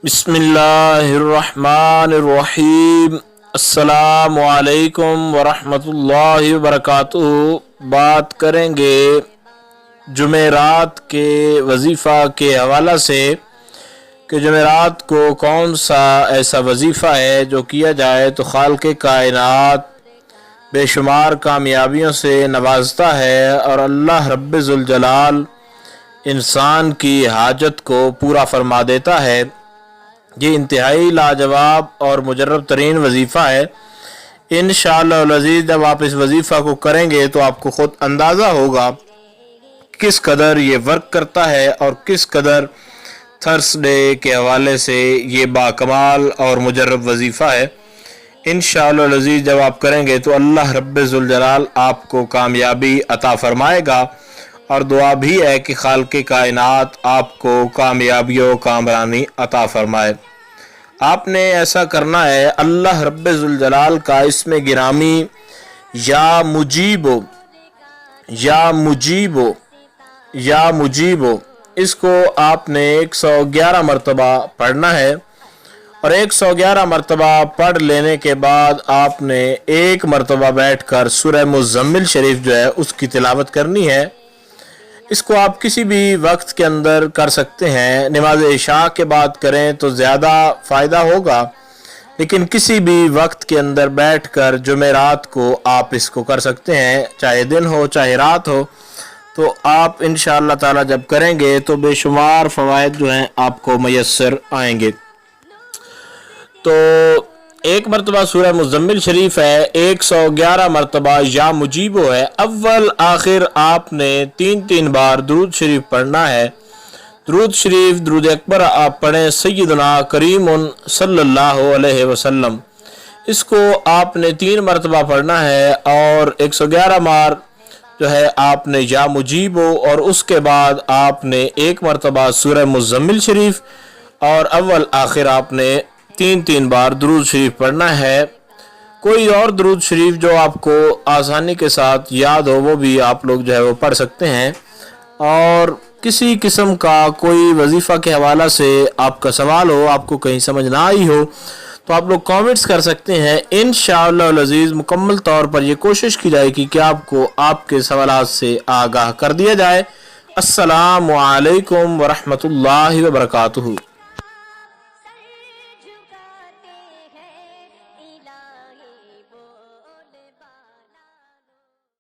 बिस्मिल्लाहिर्रहमानिर्रहीम। अस्सलामु अलैकुम वरहमतुल्लाहि वबरकातुहू। बात करेंगे जुमेरात के वजीफ़ा के हवाला से कि जुमेरात को कौन सा ऐसा वजीफ़ा है जो किया जाए तो खालिक़े कायनात बेशुमार कामयाबियों से नवाजता है और अल्लाह रब्बुल ज़ुल जलाल इंसान की हाजत को पूरा फरमा देता है। ये इंतहाई लाजवाब और मुजर्रब तरीन वजीफ़ा है। इंशाअल्लाह अज़ीज़ जब आप इस वजीफ़ा को करेंगे तो आपको ख़ुद अंदाज़ा होगा किस कदर ये वर्क करता है और किस कदर थर्सडे के हवाले से ये बाकमाल और मुजर्रब वजीफ़ा है। इंशाअल्लाह अज़ीज़ जब आप करेंगे तो अल्लाह रब्बुल ज़ुल जलाल आपको कामयाबी अता फरमाएगा और दुआ भी है कि खालिक़े कायनात आपको कामयाबी और कामरानी अता फरमाए। आपने ऐसा करना है, अल्लाह रब्बुल ज़ुल जलाल का इसमें गिरामी या मुजीबो या मुजीबो इसको आपने 111 मरतबा पढ़ना है और 111 मरतबा पढ़ लेने के बाद आपने एक मरतबा बैठकर सूरह मुज़म्मिल शरीफ जो है उसकी तिलावत करनी है। इसको आप किसी भी वक्त के अंदर कर सकते हैं। नमाज इशा के बाद करें तो ज़्यादा फ़ायदा होगा, लेकिन किसी भी वक्त के अंदर बैठकर जुमेरात को आप इसको कर सकते हैं, चाहे दिन हो चाहे रात हो। तो आप इंशाअल्लाह ताला जब करेंगे तो बेशुमार फ़वाइद जो हैं आपको मयस्सर आएंगे। तो एक मरतबा सूरह मुज़म्मिल शरीफ है, 111 मरतबा या मुजीबो है। अव्वल आखिर आपने 3 बार दुरूद शरीफ पढ़ना है। दुरूद शरीफ दुरूद अकबर आप पढ़ें सय्यदना करीमुन सल्लल्लाहु अलैहि वसल्लम। इसको आपने 3 मरतबा पढ़ना है और 111 बार जो है आपने या मुजीबो और उसके बाद आपने एक मरतबा सूरह मुज़म्मिल शरीफ और अव्वल आखिर आपने 3 बार दुरूद शरीफ पढ़ना है। कोई और दुरूद शरीफ जो आपको आसानी के साथ याद हो वो भी आप लोग जो है वो पढ़ सकते हैं। और किसी किस्म का कोई वजीफ़ा के हवाला से आपका सवाल हो, आपको कहीं समझ ना आई हो, तो आप लोग कमेंट्स कर सकते हैं। इंशाअल्लाह अज़ीज़ मुकम्मल तौर पर ये कोशिश की जाएगी कि आपको आपके सवालात से आगाह कर दिया जाए। अस्सलामु अलैकुम वरहमतुल्लाहि वबरकातुहू।